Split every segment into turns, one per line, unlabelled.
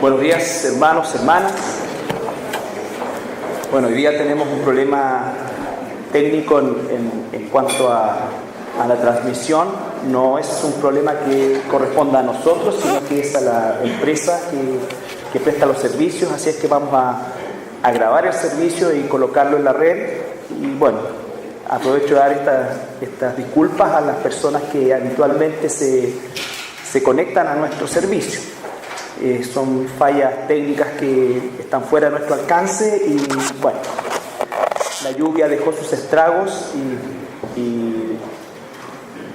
Buenos días, hermanos, hermanas. Bueno, hoy día tenemos un problema técnico en cuanto a la transmisión. No es un problema que corresponda a nosotros, sino que es a la empresa que presta los servicios. Así es que vamos a grabar el servicio y colocarlo en la red. Y bueno, aprovecho de dar estas disculpas a las personas que habitualmente se conectan a nuestro servicio. Son fallas técnicas que están fuera de nuestro alcance y bueno, la lluvia dejó sus estragos y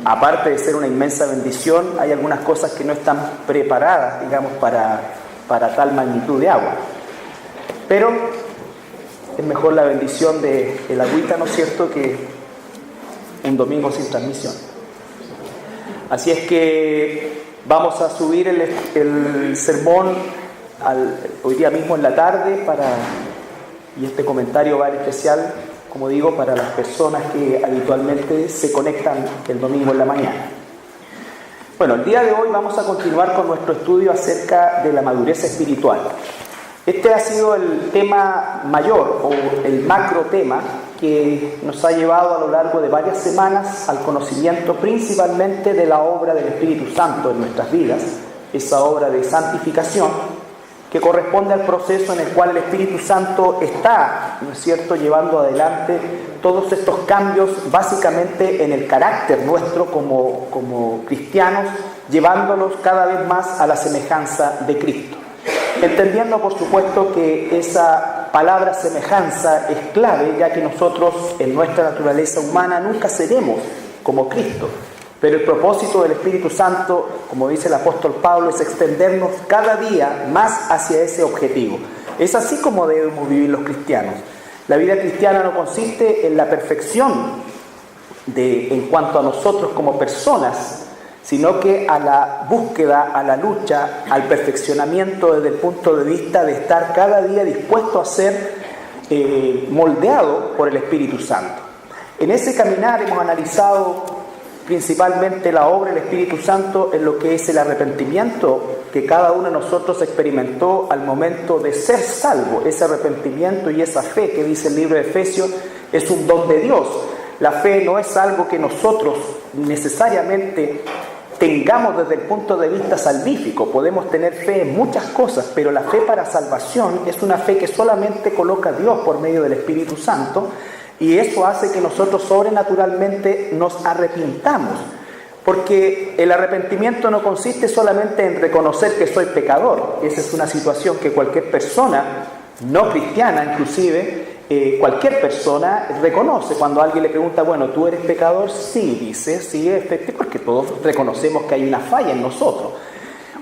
aparte de ser una inmensa bendición, hay algunas cosas que no están preparadas, digamos, para tal magnitud de agua. Pero es mejor la bendición del agüita, ¿no es cierto?, que un domingo sin transmisión. Así es que vamos a subir el sermón hoy día mismo en la tarde y este comentario va en especial, como digo, para las personas que habitualmente se conectan el domingo en la mañana. Bueno, el día de hoy vamos a continuar con nuestro estudio acerca de la madurez espiritual. Este ha sido el tema mayor o el macro tema que nos ha llevado a lo largo de varias semanas al conocimiento principalmente de la obra del Espíritu Santo en nuestras vidas, esa obra de santificación que corresponde al proceso en el cual el Espíritu Santo está, ¿no es cierto?, llevando adelante todos estos cambios básicamente en el carácter nuestro como cristianos, llevándolos cada vez más a la semejanza de Cristo. Entendiendo, por supuesto, que esa palabra semejanza es clave, ya que nosotros en nuestra naturaleza humana nunca seremos como Cristo. Pero el propósito del Espíritu Santo, como dice el apóstol Pablo, es extendernos cada día más hacia ese objetivo. Es así como debemos vivir los cristianos. La vida cristiana no consiste en la perfección en cuanto a nosotros como personas, sino que a la búsqueda, a la lucha, al perfeccionamiento desde el punto de vista de estar cada día dispuesto a ser moldeado por el Espíritu Santo. En ese caminar hemos analizado principalmente la obra del Espíritu Santo en lo que es el arrepentimiento que cada uno de nosotros experimentó al momento de ser salvo. Ese arrepentimiento y esa fe que dice el libro de Efesios es un don de Dios. La fe no es algo que nosotros necesariamente tengamos desde el punto de vista salvífico. Podemos tener fe en muchas cosas, pero la fe para salvación es una fe que solamente coloca a Dios por medio del Espíritu Santo, y eso hace que nosotros sobrenaturalmente nos arrepintamos, porque el arrepentimiento no consiste solamente en reconocer que soy pecador. Esa es una situación que cualquier persona, no cristiana inclusive, cualquier persona reconoce. Cuando alguien le pregunta, bueno, ¿tú eres pecador? Sí, dice, sí, efectivamente, porque todos reconocemos que hay una falla en nosotros.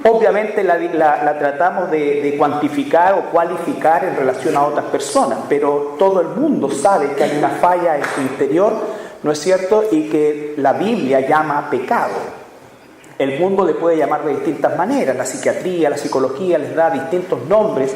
Obviamente la tratamos de cuantificar o cualificar en relación a otras personas, pero todo el mundo sabe que hay una falla en su interior, ¿no es cierto?, y que la Biblia llama pecado. El mundo le puede llamar de distintas maneras, la psiquiatría, la psicología les da distintos nombres,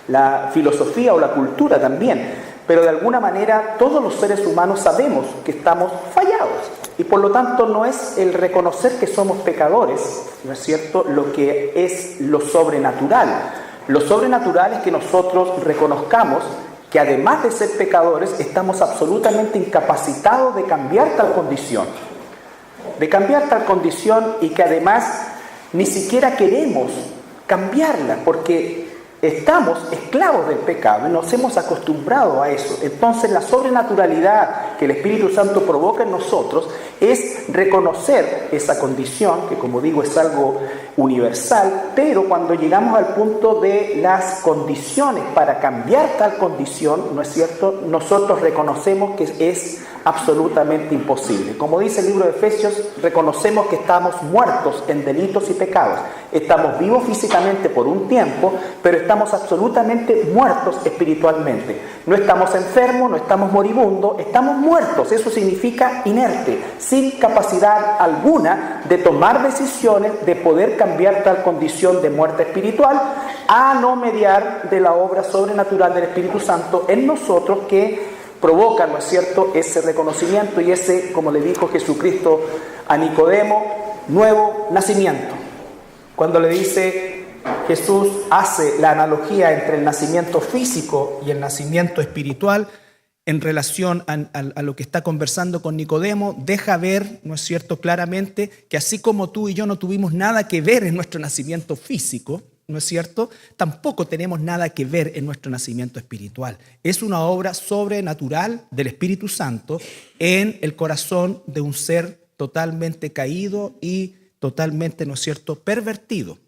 la filosofía o la cultura también. Pero de alguna manera todos los seres humanos sabemos que estamos fallados. Y por lo tanto no es el reconocer que somos pecadores, ¿no es cierto?, lo que es lo sobrenatural. Lo sobrenatural es que nosotros reconozcamos que además de ser pecadores, estamos absolutamente incapacitados de cambiar tal condición. Y que además ni siquiera queremos cambiarla, porque estamos esclavos del pecado y nos hemos acostumbrado a eso. Entonces la sobrenaturalidad que el Espíritu Santo provoca en nosotros es reconocer esa condición, que como digo es algo universal, pero cuando llegamos al punto de las condiciones para cambiar tal condición, ¿no es cierto?, nosotros reconocemos que es absolutamente imposible. Como dice el libro de Efesios, reconocemos que estamos muertos en delitos y pecados. Estamos vivos físicamente por un tiempo, pero estamos absolutamente muertos espiritualmente. No estamos enfermos, no estamos moribundos, estamos muertos. Eso significa inerte, sin capacidad alguna de tomar decisiones, de poder cambiar tal condición de muerte espiritual, a no mediar de la obra sobrenatural del Espíritu Santo en nosotros, que provoca, ¿no es cierto?, ese reconocimiento y ese, como le dijo Jesucristo a Nicodemo, nuevo nacimiento. Cuando le dice, Jesús hace la analogía entre el nacimiento físico y el nacimiento espiritual en relación a lo que está conversando con Nicodemo. Deja ver, ¿no es cierto?, claramente que así como tú y yo no tuvimos nada que ver en nuestro nacimiento físico, ¿no es cierto?, tampoco tenemos nada que ver en nuestro nacimiento espiritual. Es una obra sobrenatural del Espíritu Santo en el corazón de un ser totalmente caído y totalmente, ¿no es cierto?, pervertido.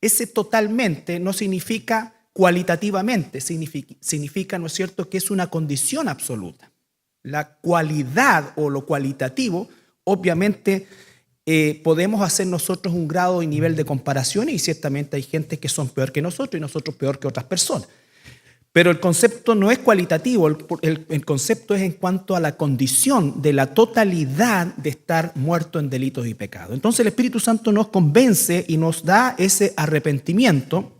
Ese totalmente no significa cualitativamente, significa, ¿no es cierto?, que es una condición absoluta. La cualidad o lo cualitativo, obviamente, podemos hacer nosotros un grado y nivel de comparación, y ciertamente hay gente que son peor que nosotros y nosotros peor que otras personas. Pero el concepto no es cualitativo, el concepto es en cuanto a la condición de la totalidad de estar muerto en delitos y pecados. Entonces el Espíritu Santo nos convence y nos da ese arrepentimiento,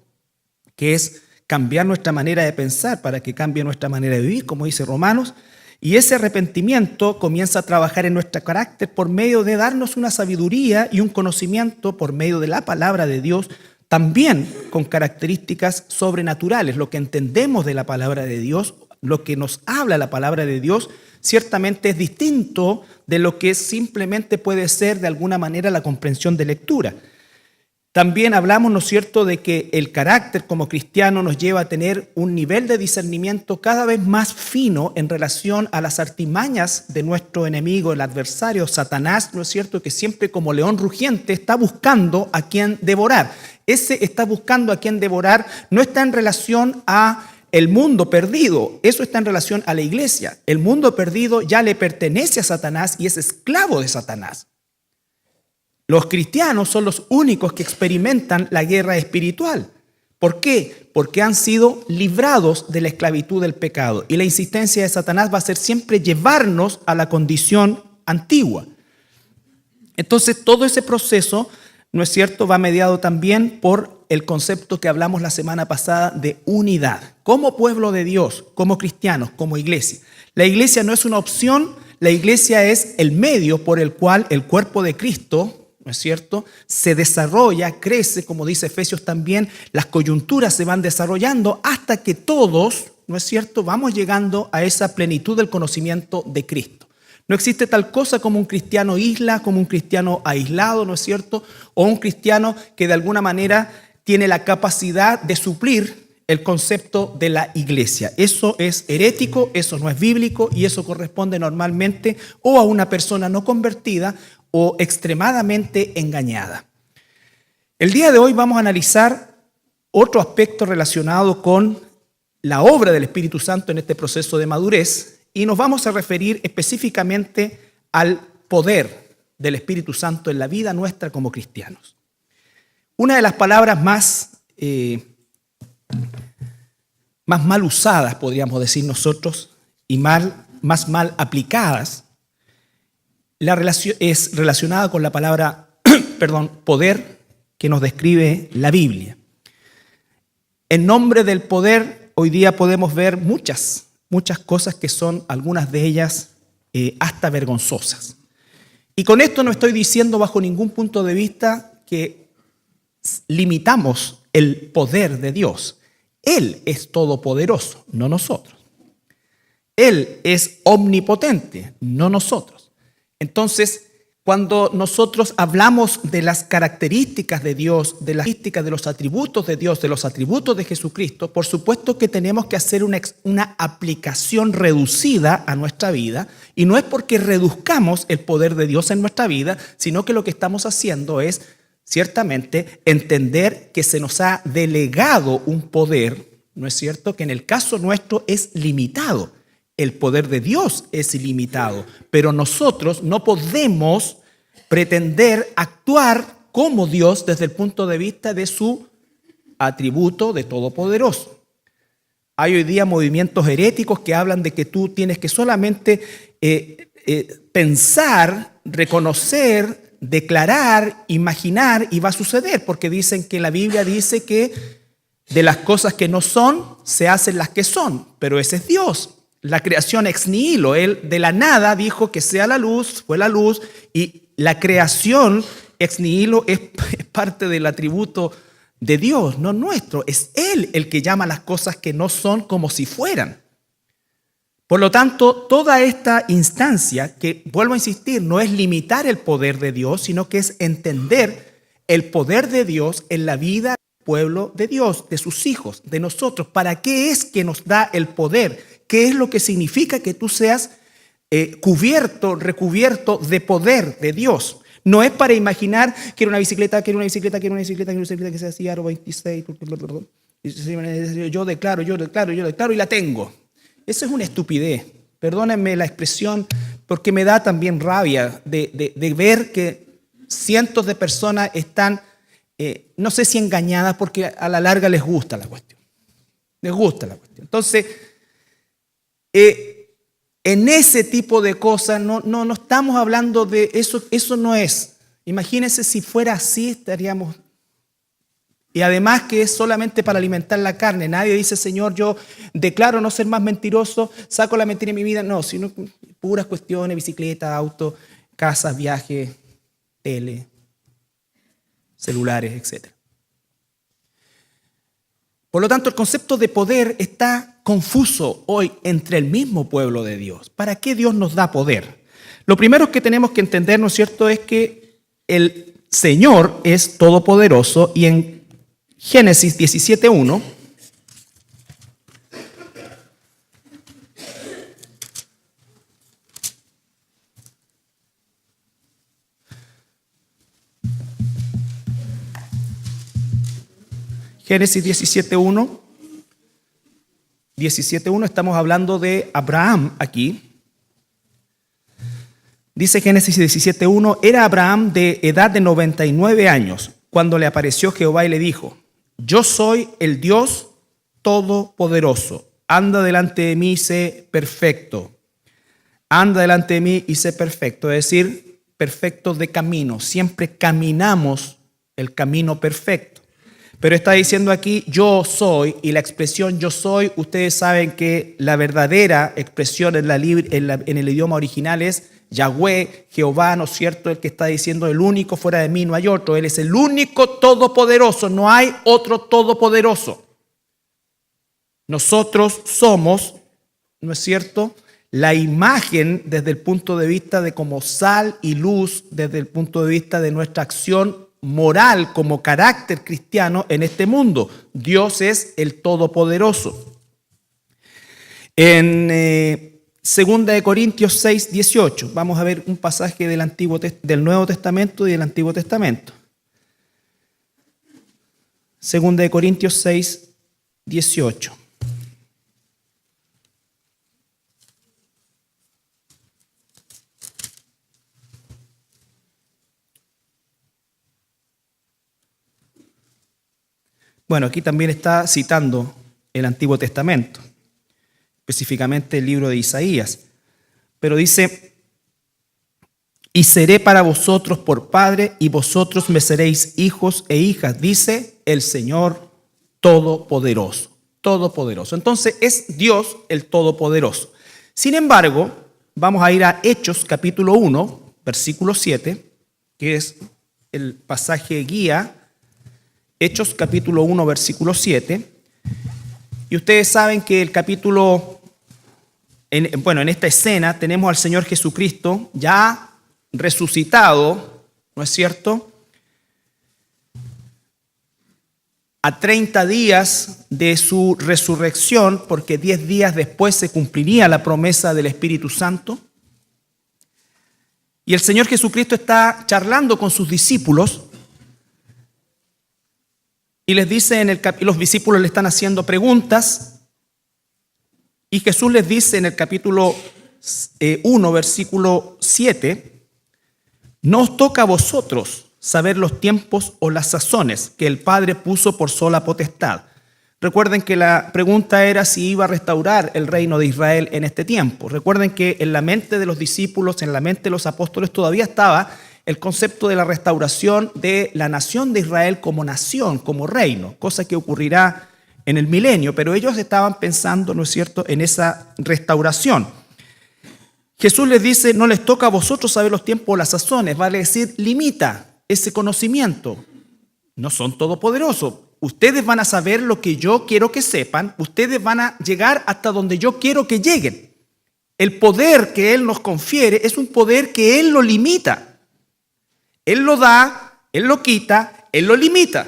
que es cambiar nuestra manera de pensar para que cambie nuestra manera de vivir, como dice Romanos, y ese arrepentimiento comienza a trabajar en nuestro carácter por medio de darnos una sabiduría y un conocimiento por medio de la palabra de Dios, también con características sobrenaturales. Lo que entendemos de la palabra de Dios, lo que nos habla la palabra de Dios, ciertamente es distinto de lo que simplemente puede ser de alguna manera la comprensión de lectura. También hablamos, ¿no es cierto?, de que el carácter como cristiano nos lleva a tener un nivel de discernimiento cada vez más fino en relación a las artimañas de nuestro enemigo, el adversario, Satanás, ¿no es cierto?, que siempre como león rugiente está buscando a quien devorar. Ese está buscando a quien devorar no está en relación a el mundo perdido, eso está en relación a la iglesia. El mundo perdido ya le pertenece a Satanás y es esclavo de Satanás. Los cristianos son los únicos que experimentan la guerra espiritual. ¿Por qué? Porque han sido librados de la esclavitud del pecado. Y la insistencia de Satanás va a ser siempre llevarnos a la condición antigua. Entonces, todo ese proceso, ¿no es cierto?, va mediado también por el concepto que hablamos la semana pasada de unidad. Como pueblo de Dios, como cristianos, como iglesia. La iglesia no es una opción, la iglesia es el medio por el cual el cuerpo de Cristo, ¿no es cierto?, se desarrolla, crece, como dice Efesios también, las coyunturas se van desarrollando hasta que todos, ¿no es cierto?, vamos llegando a esa plenitud del conocimiento de Cristo. No existe tal cosa como un cristiano isla, como un cristiano aislado, ¿no es cierto?, o un cristiano que de alguna manera tiene la capacidad de suplir el concepto de la iglesia. Eso es herético, eso no es bíblico y eso corresponde normalmente o a una persona no convertida o extremadamente engañada. El día de hoy vamos a analizar otro aspecto relacionado con la obra del Espíritu Santo en este proceso de madurez y nos vamos a referir específicamente al poder del Espíritu Santo en la vida nuestra como cristianos. Una de las palabras más mal usadas, podríamos decir nosotros, y más mal aplicadas, es relacionada con la palabra poder que nos describe la Biblia. En nombre del poder, hoy día podemos ver muchas cosas que son, algunas de ellas, hasta vergonzosas. Y con esto no estoy diciendo bajo ningún punto de vista que limitamos el poder de Dios. Él es todopoderoso, no nosotros. Él es omnipotente, no nosotros. Entonces, cuando nosotros hablamos de las características de Dios, de las características de los atributos de Dios, de los atributos de Jesucristo, por supuesto que tenemos que hacer una aplicación reducida a nuestra vida, y no es porque reduzcamos el poder de Dios en nuestra vida, sino que lo que estamos haciendo es, ciertamente, entender que se nos ha delegado un poder, ¿no es cierto?, que en el caso nuestro es limitado. El poder de Dios es ilimitado, pero nosotros no podemos pretender actuar como Dios desde el punto de vista de su atributo de todopoderoso. Hay hoy día movimientos heréticos que hablan de que tú tienes que solamente pensar, reconocer, declarar, imaginar y va a suceder, porque dicen que la Biblia dice que de las cosas que no son, se hacen las que son, pero ese es Dios. La creación ex nihilo, Él de la nada dijo que sea la luz, fue la luz, y la creación ex nihilo es parte del atributo
de Dios, no nuestro. Es Él el que llama las cosas que no son como si fueran. Por lo tanto, toda esta instancia, que vuelvo a insistir, no es limitar el poder de Dios, sino que es entender el poder de Dios en la vida del pueblo de Dios, de sus hijos, de nosotros. ¿Para qué es que nos da el poder? ¿Qué es lo que significa que tú seas recubierto de poder de Dios? No es para imaginar quiero una bicicleta, quiero una bicicleta, quiero una bicicleta, quiero una bicicleta que sea así, aro 26, yo declaro y la tengo. Eso es una estupidez. Perdónenme la expresión, porque me da también rabia de ver que cientos de personas están, no sé si engañadas, porque a la larga les gusta la cuestión. Les gusta la cuestión. Entonces, en ese tipo de cosas no estamos hablando de eso. Eso no es. Imagínense si fuera así, estaríamos. Y además que es solamente para alimentar la carne. Nadie dice, Señor, yo declaro no ser más mentiroso, saco la mentira en mi vida. No, sino puras cuestiones, bicicleta, auto, casas, viajes, tele, celulares, etc. Por lo tanto, el concepto de poder está confuso hoy entre el mismo pueblo de Dios. ¿Para qué Dios nos da poder? Lo primero que tenemos que entender, ¿no es cierto?, es que el Señor es todopoderoso, y en Génesis 17:1 Génesis 17:1 estamos hablando de Abraham aquí. Dice Génesis 17:1, era Abraham de edad de 99 años cuando le apareció Jehová y le dijo: yo soy el Dios todopoderoso, anda delante de mí y sé perfecto. Anda delante de mí y sé perfecto, es decir, perfecto de camino. Siempre caminamos el camino perfecto. Pero está diciendo aquí yo soy, y la expresión yo soy, ustedes saben que la verdadera expresión en el idioma original es Yahweh, Jehová, ¿no es cierto? El que está diciendo el único, fuera de mí no hay otro. Él es el único todopoderoso, no hay otro todopoderoso. Nosotros somos, ¿no es cierto?, la imagen desde el punto de vista de como sal y luz, desde el punto de vista de nuestra acción moral como carácter cristiano en este mundo. Dios es el todopoderoso. En Segunda de Corintios 6:18. Vamos a ver un pasaje del Nuevo Testamento y del Antiguo Testamento. Segunda de Corintios 6:18. Bueno, aquí también está citando el Antiguo Testamento, específicamente el libro de Isaías. Pero dice, y seré para vosotros por padre, y vosotros me seréis hijos e hijas, dice el Señor Todopoderoso. Todopoderoso. Entonces es Dios el Todopoderoso. Sin embargo, vamos a ir a Hechos capítulo 1, versículo 7, que es el pasaje guía. Hechos capítulo 1, versículo 7. Y ustedes saben que el capítulo, en esta escena tenemos al Señor Jesucristo ya resucitado, ¿no es cierto?, a 30 días de su resurrección, porque 10 días después se cumpliría la promesa del Espíritu Santo. Y el Señor Jesucristo está charlando con sus discípulos y les dice, los discípulos le están haciendo preguntas, y Jesús les dice en el capítulo 1, versículo 7, no os toca a vosotros saber los tiempos o las sazones que el Padre puso por sola potestad. Recuerden que la pregunta era si iba a restaurar el reino de Israel en este tiempo. Recuerden que en la mente de los discípulos, en la mente de los apóstoles, todavía estaba el concepto de la restauración de la nación de Israel como nación, como reino, cosa que ocurrirá en el milenio, pero ellos estaban pensando, ¿no es cierto?, en esa restauración. Jesús les dice, no les toca a vosotros saber los tiempos o las sazones, vale decir, limita ese conocimiento. No son todopoderosos. ustedes van a saber lo que yo quiero que sepan, ustedes van a llegar hasta donde yo quiero que lleguen. El poder que Él nos confiere es un poder que Él lo limita. Él lo da, Él lo quita, Él lo limita.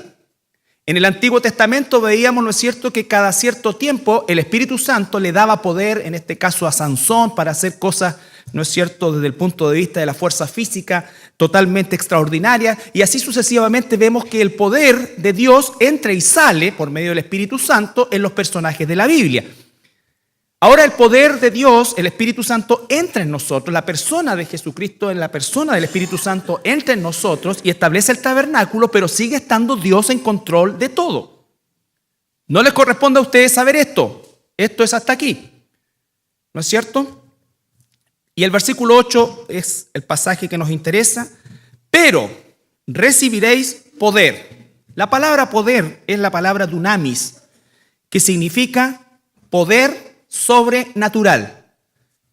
En el Antiguo Testamento veíamos, ¿no es cierto?, que cada cierto tiempo el Espíritu Santo le daba poder, en este caso a Sansón, para hacer cosas, ¿no es cierto?, desde el punto de vista de la fuerza física, totalmente extraordinaria. Y así sucesivamente vemos que el poder de Dios entra y sale por medio del Espíritu Santo en los personajes de la Biblia. Ahora el poder de Dios, el Espíritu Santo, entra en nosotros. La persona de Jesucristo, en la persona del Espíritu Santo, entra en nosotros y establece el tabernáculo, pero sigue estando Dios en control de todo. No les corresponde a ustedes saber esto. Esto es hasta aquí. ¿No es cierto? Y el versículo 8 es el pasaje que nos interesa. Pero recibiréis poder. La palabra poder es la palabra dunamis, que significa poder sobrenatural.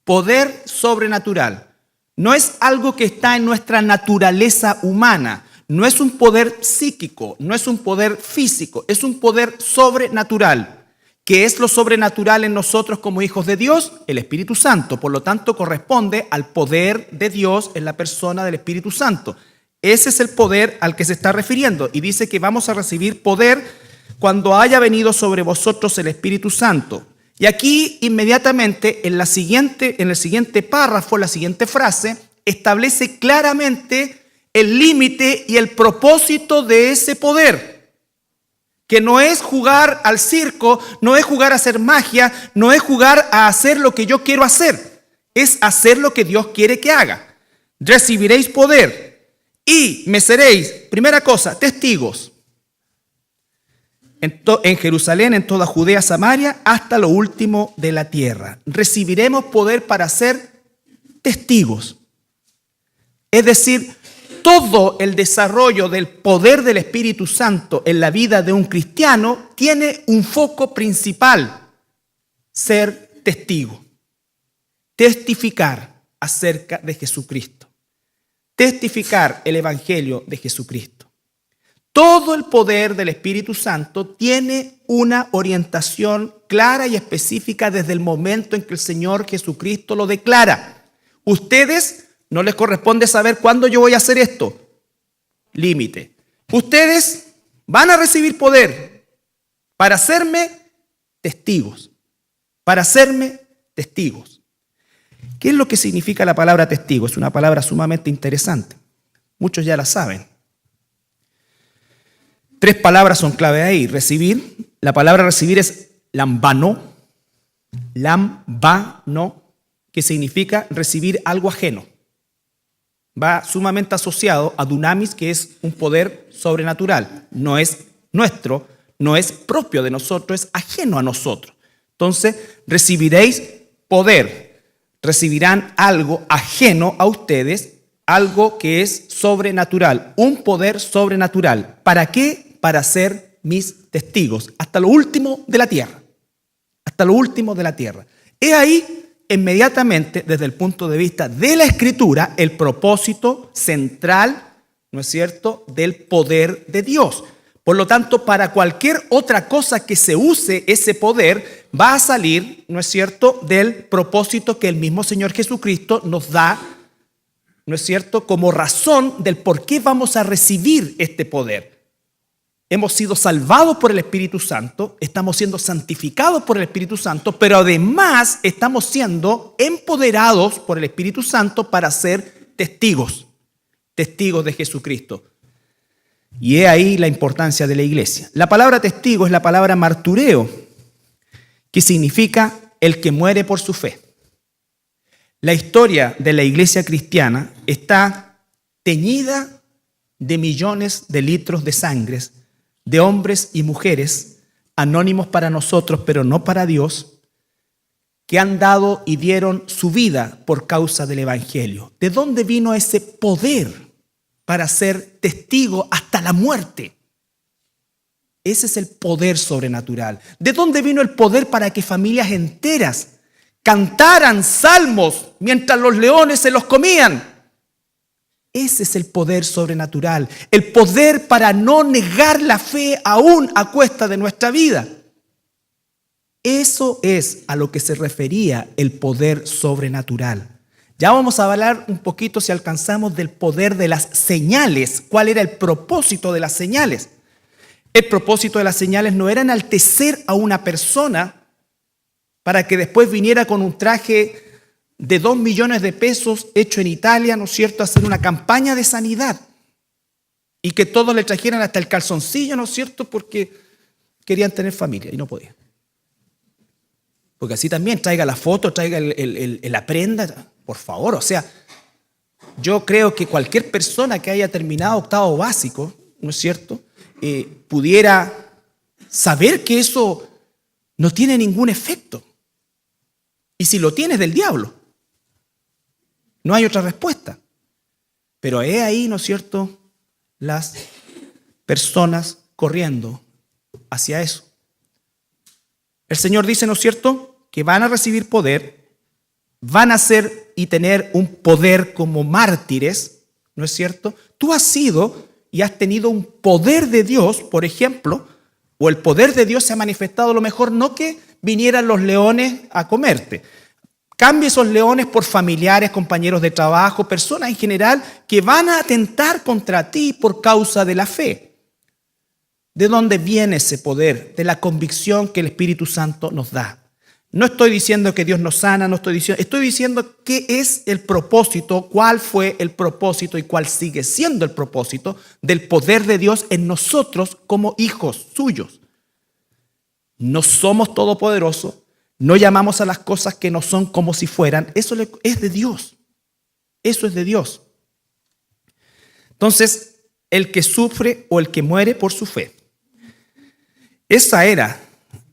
Poder sobrenatural. No es algo que está en nuestra naturaleza humana. No es un poder psíquico, no es un poder físico, es un poder sobrenatural. ¿Qué es lo sobrenatural en nosotros como hijos de Dios? El Espíritu Santo. Por lo tanto, corresponde al poder de Dios en la persona del Espíritu Santo. Ese es el poder al que se está refiriendo. Y dice que vamos a recibir poder cuando haya venido sobre vosotros el Espíritu Santo. Y aquí inmediatamente en el siguiente párrafo, la siguiente frase, establece claramente el límite y el propósito de ese poder. Que no es jugar al circo, no es jugar a hacer magia, no es jugar a hacer lo que yo quiero hacer. Es hacer lo que Dios quiere que haga. Recibiréis poder y me seréis, primera cosa, testigos. En Jerusalén, en toda Judea, Samaria, hasta lo último de la tierra. Recibiremos poder para ser testigos. Es decir, todo el desarrollo del poder del Espíritu Santo en la vida de un cristiano tiene un foco principal: ser testigo. Testificar acerca de Jesucristo. Testificar el Evangelio de Jesucristo. Todo el poder del Espíritu Santo tiene una orientación clara y específica desde el momento en que el Señor Jesucristo lo declara. Ustedes no les corresponde saber cuándo yo voy a hacer esto. Límite. Ustedes van a recibir poder para hacerme testigos. Para hacerme testigos. ¿Qué es lo que significa la palabra testigo? Es una palabra sumamente interesante. Muchos ya la saben. 3 palabras son clave ahí. Recibir. La palabra recibir es lambano. Lambano, que significa recibir algo ajeno. Va sumamente asociado a dunamis, que es un poder sobrenatural. No es nuestro, no es propio de nosotros, es ajeno a nosotros. Entonces, recibiréis poder. Recibirán algo ajeno a ustedes, algo que es sobrenatural, un poder sobrenatural. ¿Para qué? Para ser mis testigos, hasta lo último de la tierra. Hasta lo último de la tierra. He ahí, inmediatamente, desde el punto de vista de la Escritura, el propósito central, ¿no es cierto?, del poder de Dios. Por lo tanto, para cualquier otra cosa que se use ese poder, va a salir, ¿no es cierto?, del propósito que el mismo Señor Jesucristo nos da, ¿no es cierto?, como razón del por qué vamos a recibir este poder. Hemos sido salvados por el Espíritu Santo, estamos siendo santificados por el Espíritu Santo, pero además estamos siendo empoderados por el Espíritu Santo para ser testigos, testigos de Jesucristo. Y he ahí la importancia de la iglesia. La palabra testigo es la palabra martureo, que significa el que muere por su fe. La historia de la iglesia cristiana está teñida de millones de litros de sangre de hombres y mujeres anónimos para nosotros, pero no para Dios, que han dado y dieron su vida por causa del Evangelio. ¿De dónde vino ese poder para ser testigo hasta la muerte? Ese es el poder sobrenatural. ¿De dónde vino el poder para que familias enteras cantaran salmos mientras los leones se los comían? Ese es el poder sobrenatural, el poder para no negar la fe aún a cuesta de nuestra vida. Eso es a lo que se refería el poder sobrenatural. Ya vamos a hablar un poquito, si alcanzamos, del poder de las señales. ¿Cuál era el propósito de las señales? El propósito de las señales no era enaltecer a una persona para que después viniera con un traje de 2 millones de pesos hecho en Italia, ¿no es cierto?, a hacer una campaña de sanidad y que todos le trajeran hasta el calzoncillo, ¿no es cierto?, porque querían tener familia y no podían. Porque así también traiga la foto, traiga la prenda, por favor. O sea, yo creo que cualquier persona que haya terminado octavo básico, ¿no es cierto?, pudiera saber que eso no tiene ningún efecto. Y si lo tiene, es del diablo. No hay otra respuesta. Pero he ahí, ¿no es cierto?, las personas corriendo hacia eso. El Señor dice, ¿no es cierto?, que van a recibir poder, van a ser y tener un poder como mártires, ¿no es cierto? Tú has sido y has tenido un poder de Dios, por ejemplo, o el poder de Dios se ha manifestado a lo mejor no que vinieran los leones a comerte. Cambie esos leones por familiares, compañeros de trabajo, personas en general que van a atentar contra ti por causa de la fe. ¿De dónde viene ese poder? De la convicción que el Espíritu Santo nos da. No estoy diciendo que Dios nos sana, estoy diciendo qué es el propósito, cuál fue el propósito y cuál sigue siendo el propósito del poder de Dios en nosotros como hijos suyos. No somos todopoderosos. No llamamos a las cosas que no son como si fueran. Eso es de Dios. Eso es de Dios. Entonces, el que sufre o el que muere por su fe. Esa era,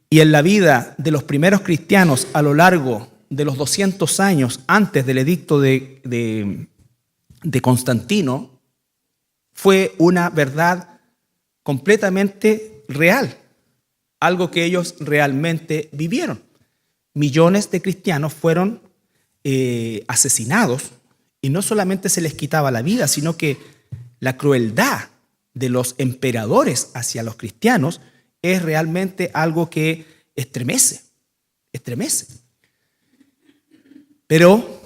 y en la vida de los primeros cristianos a lo largo de los 200 años antes del edicto de Constantino, fue una verdad completamente real. Algo que ellos realmente vivieron. Millones de cristianos fueron asesinados y no solamente se les quitaba la vida, sino que la crueldad de los emperadores hacia los cristianos es realmente algo que estremece. Pero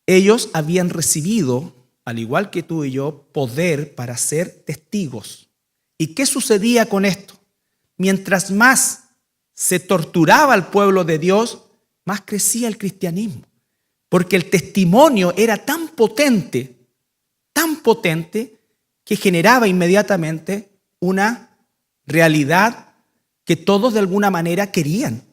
ellos habían recibido, al igual que tú y yo, poder para ser testigos. ¿Y qué sucedía con esto? Mientras más se torturaba al pueblo de Dios, más crecía el cristianismo. Porque el testimonio era tan potente, que generaba inmediatamente una realidad que todos de alguna manera querían.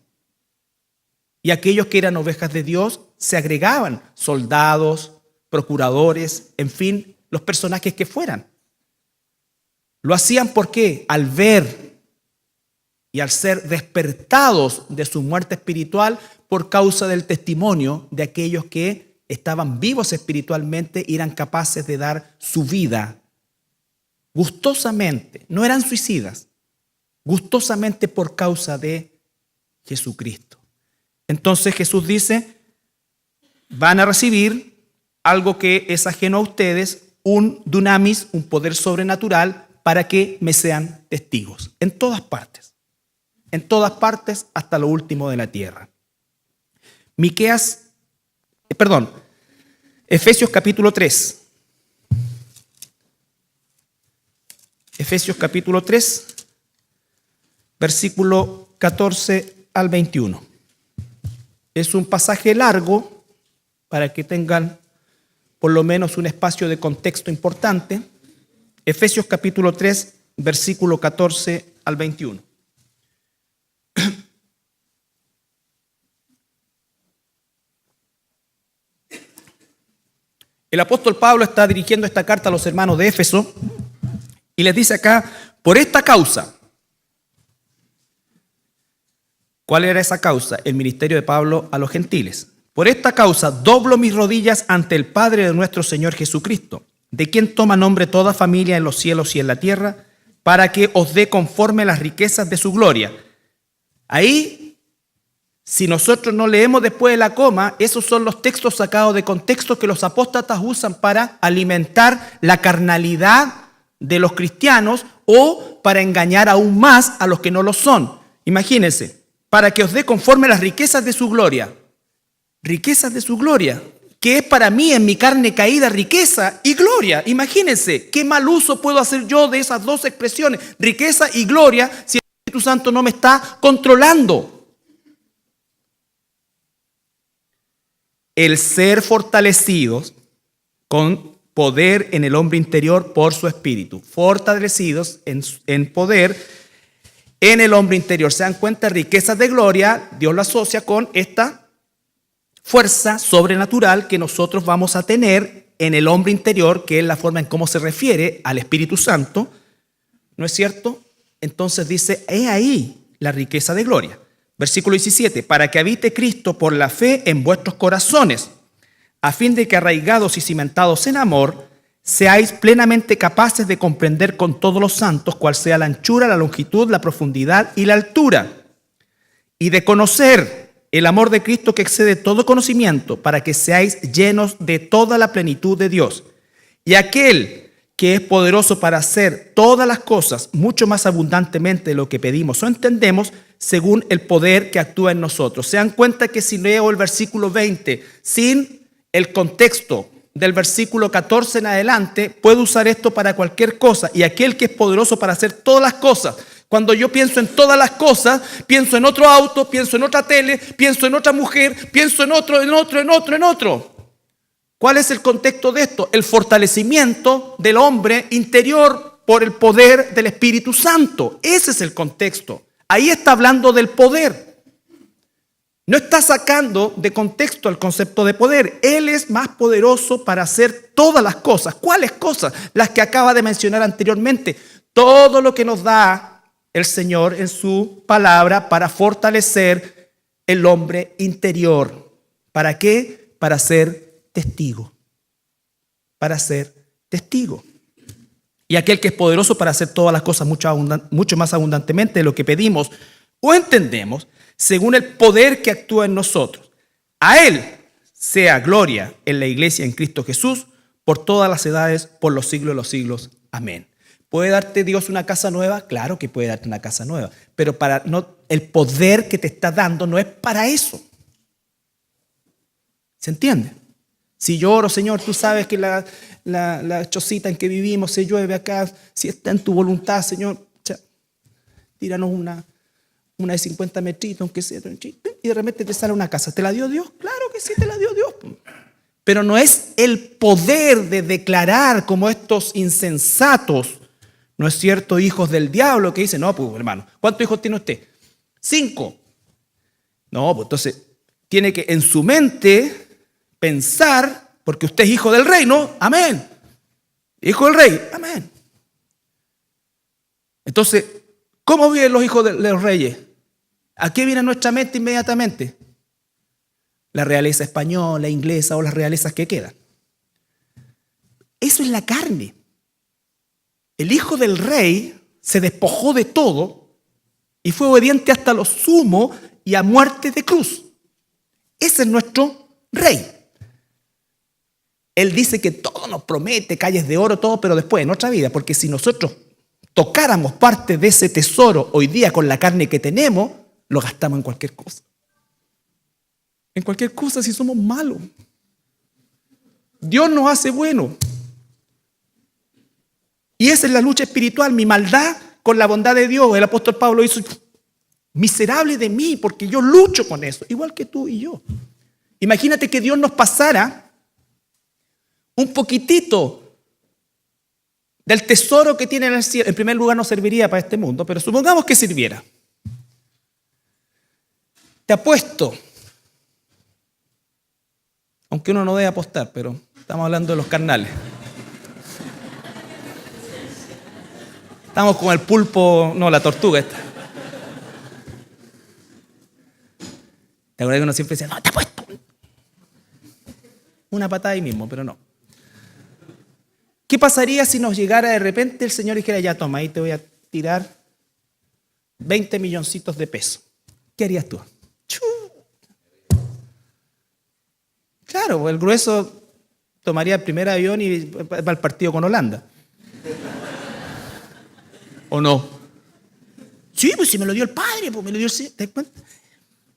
Y aquellos que eran ovejas de Dios se agregaban, soldados, procuradores, en fin, los personajes que fueran. Lo hacían porque al ver y al ser despertados de su muerte espiritual por causa del testimonio de aquellos que estaban vivos espiritualmente y eran capaces de dar su vida gustosamente, no eran suicidas, gustosamente por causa de Jesucristo. Entonces Jesús dice, van a recibir algo que es ajeno a ustedes, un dunamis, un poder sobrenatural, para que me sean testigos en todas partes hasta lo último de la tierra. Efesios capítulo 3. Efesios capítulo 3, versículo 14 al 21. Es un pasaje largo para que tengan por lo menos un espacio de contexto importante. Efesios capítulo 3, versículo 14 al 21. El apóstol Pablo está dirigiendo esta carta a los hermanos de Éfeso y les dice acá, por esta causa. ¿Cuál era esa causa? El ministerio de Pablo a los gentiles. Por esta causa doblo mis rodillas ante el Padre de nuestro Señor Jesucristo, de quien toma nombre toda familia en los cielos y en la tierra, para que os dé conforme las riquezas de su gloria. Ahí Si nosotros no leemos después de la coma, esos son los textos sacados de contexto que los apóstatas usan para alimentar la carnalidad de los cristianos o para engañar aún más a los que no lo son. Imagínense, para que os dé conforme las riquezas de su gloria. Riquezas de su gloria, que es para mí en mi carne caída riqueza y gloria. Imagínense, ¿qué mal uso puedo hacer yo de esas dos expresiones? Riqueza y gloria si el Espíritu Santo no me está controlando. El ser fortalecidos con poder en el hombre interior por su espíritu. Fortalecidos en poder en el hombre interior. ¿Se dan cuenta? Riquezas de gloria, Dios lo asocia con esta fuerza sobrenatural que nosotros vamos a tener en el hombre interior, que es la forma en cómo se refiere al Espíritu Santo. ¿No es cierto? Entonces dice, he ahí la riqueza de gloria. Versículo 17, para que habite Cristo por la fe en vuestros corazones, a fin de que arraigados y cimentados en amor, seáis plenamente capaces de comprender con todos los santos cuál sea la anchura, la longitud, la profundidad y la altura, y de conocer el amor de Cristo que excede todo conocimiento, para que seáis llenos de toda la plenitud de Dios. Y aquel que es poderoso para hacer todas las cosas mucho más abundantemente de lo que pedimos o entendemos, según el poder que actúa en nosotros. Se dan cuenta que si leo el versículo 20 sin el contexto del versículo 14 en adelante, puedo usar esto para cualquier cosa. Y aquel que es poderoso para hacer todas las cosas. Cuando yo pienso en todas las cosas, pienso en otro auto, pienso en otra tele, pienso en otra mujer, pienso en otro. ¿Cuál es el contexto de esto? El fortalecimiento del hombre interior por el poder del Espíritu Santo. Ese es el contexto. Ahí está hablando del poder. No está sacando de contexto el concepto de poder. Él es más poderoso para hacer todas las cosas. ¿Cuáles cosas? Las que acaba de mencionar anteriormente. Todo lo que nos da el Señor en su palabra para fortalecer el hombre interior. ¿Para qué? Para ser testigo. Para ser testigo. Y aquel que es poderoso para hacer todas las cosas mucho más abundantemente de lo que pedimos o entendemos, según el poder que actúa en nosotros. A Él sea gloria en la iglesia en Cristo Jesús, por todas las edades, por los siglos de los siglos. Amén. ¿Puede darte Dios una casa nueva? Claro que puede darte una casa nueva, pero el poder que te está dando no es para eso. ¿Se entiende? Si yo oro, Señor, tú sabes que la chocita en que vivimos se llueve acá, si está en tu voluntad, Señor, tíranos una de 50 metritos, aunque sea, y de repente te sale una casa. ¿Te la dio Dios? Claro que sí, te la dio Dios. Pero no es el poder de declarar como estos insensatos, ¿no es cierto?, hijos del diablo, que dicen, no, pues hermano, ¿cuántos hijos tiene usted? 5. No, pues entonces tiene que en su mente pensar, porque usted es hijo del rey, ¿no? Amén. Hijo del rey, amén. Entonces, ¿cómo viven los hijos de los reyes? ¿A qué viene a nuestra mente inmediatamente? La realeza española, inglesa o las realezas que quedan. Eso es la carne. El hijo del rey se despojó de todo y fue obediente hasta lo sumo y a muerte de cruz. Ese es nuestro rey. Él dice que todo nos promete, calles de oro, todo, pero después en otra vida, porque si nosotros tocáramos parte de ese tesoro hoy día con la carne que tenemos, lo gastamos en cualquier cosa. En cualquier cosa si somos malos. Dios nos hace bueno. Y esa es la lucha espiritual, mi maldad con la bondad de Dios. El apóstol Pablo hizo, miserable de mí, porque yo lucho con eso, igual que tú y yo. Imagínate que Dios nos pasara un poquitito del tesoro que tiene en el cielo. En primer lugar no serviría para este mundo, pero supongamos que sirviera. Te apuesto, aunque uno no debe apostar, pero estamos hablando de los carnales. Estamos con el pulpo, no, la tortuga esta. ¿Te acuerdas que uno siempre decía, no, te apuesto? Una patada ahí mismo, pero no. ¿Qué pasaría si nos llegara de repente el Señor y dijera, ya toma, ahí te voy a tirar 20 milloncitos de pesos? ¿Qué harías tú? Claro, el grueso tomaría el primer avión y va al partido con Holanda. ¿O no? Sí, pues si me lo dio el padre, pues me lo dio el... ¿Te das cuenta?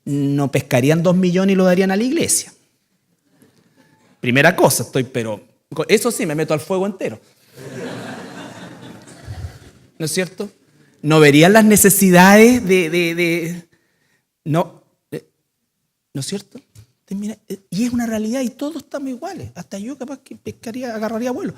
No pescarían 2 millones y lo darían a la iglesia. Primera cosa, pero eso sí, me meto al fuego entero. ¿No es cierto? No verían las necesidades ¿no es cierto? Mira, y es una realidad y todos estamos iguales. Hasta yo capaz que agarraría vuelo.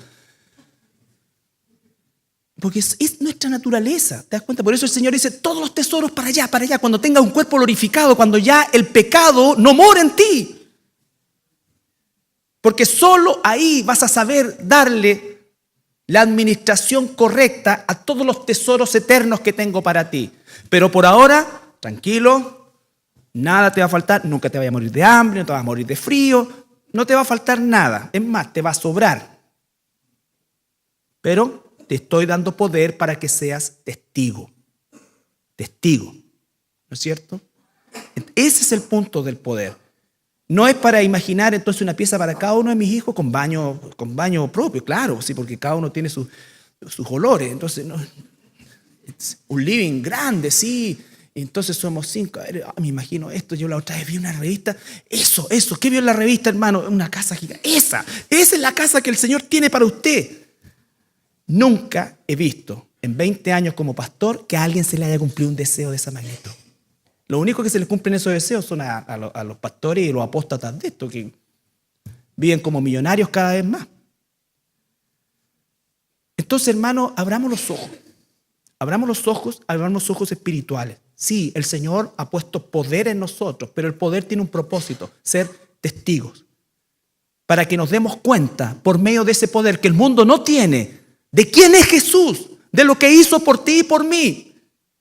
Porque es nuestra naturaleza, ¿te das cuenta? Por eso el Señor dice, todos los tesoros para allá, cuando tengas un cuerpo glorificado, cuando ya el pecado no mora en ti. Porque solo ahí vas a saber darle la administración correcta a todos los tesoros eternos que tengo para ti. Pero por ahora, tranquilo, nada te va a faltar, nunca te vayas a morir de hambre, no te vas a morir de frío, no te va a faltar nada. Es más, te va a sobrar. Pero te estoy dando poder para que seas testigo. Testigo. ¿No es cierto? Ese es el punto del poder. No es para imaginar entonces una pieza para cada uno de mis hijos con baño propio, claro, sí, porque cada uno tiene sus olores. Entonces, no, un living grande, sí. Entonces somos 5. Me imagino esto. Yo la otra vez vi una revista. Eso. ¿Qué vio en la revista, hermano? Una casa gigante. Esa es la casa que el Señor tiene para usted. Nunca he visto en 20 años como pastor que a alguien se le haya cumplido un deseo de esa magnitud. Lo único que se les cumplen esos deseos son a los pastores y los apóstatas de esto, que viven como millonarios cada vez más. Entonces, hermano, abramos los ojos. Abramos los ojos espirituales. Sí, el Señor ha puesto poder en nosotros, pero el poder tiene un propósito, ser testigos. Para que nos demos cuenta, por medio de ese poder que el mundo no tiene, de quién es Jesús, de lo que hizo por ti y por mí,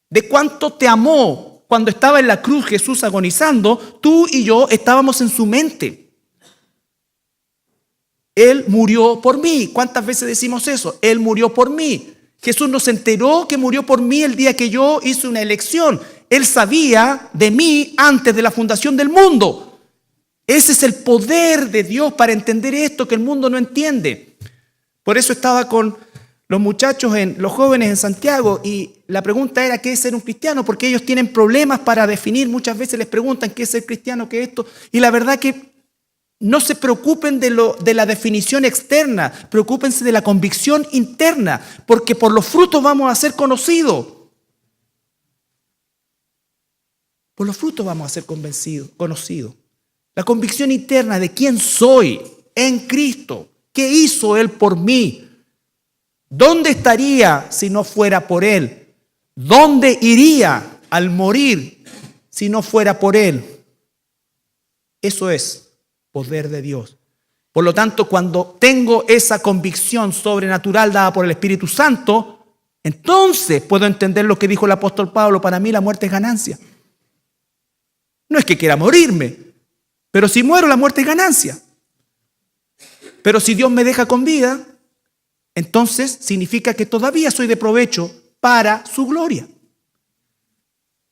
de cuánto te amó. Cuando estaba en la cruz Jesús agonizando, tú y yo estábamos en su mente. Él murió por mí. ¿Cuántas veces decimos eso? Él murió por mí. Jesús nos enteró que murió por mí el día que yo hice una elección. Él sabía de mí antes de la fundación del mundo. Ese es el poder de Dios para entender esto que el mundo no entiende. Por eso estaba con los muchachos, los jóvenes en Santiago, y la pregunta era ¿qué es ser un cristiano? Porque ellos tienen problemas para definir, muchas veces les preguntan ¿qué es ser cristiano? ¿Qué es esto? Y la verdad que no se preocupen de la definición externa, preocúpense de la convicción interna, porque por los frutos vamos a ser conocidos. Por los frutos vamos a ser conocidos. La convicción interna de quién soy en Cristo, qué hizo Él por mí. ¿Dónde estaría si no fuera por Él? ¿Dónde iría al morir si no fuera por Él? Eso es poder de Dios. Por lo tanto, cuando tengo esa convicción sobrenatural dada por el Espíritu Santo, entonces puedo entender lo que dijo el apóstol Pablo: para mí la muerte es ganancia. No es que quiera morirme, pero si muero la muerte es ganancia. Pero si Dios me deja con vida, entonces significa que todavía soy de provecho para su gloria.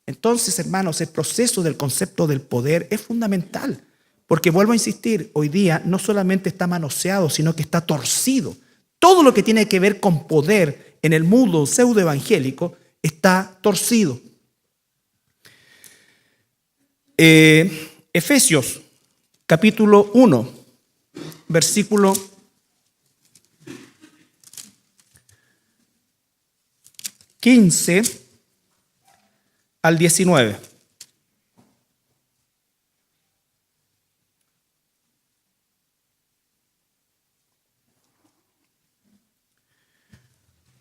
Entonces, hermanos, el proceso del concepto del poder es fundamental, porque vuelvo a insistir, hoy día no solamente está manoseado, sino que está torcido. Todo lo que tiene que ver con poder en el mundo pseudoevangélico está torcido. Efesios, capítulo 1, versículo 15 al 19.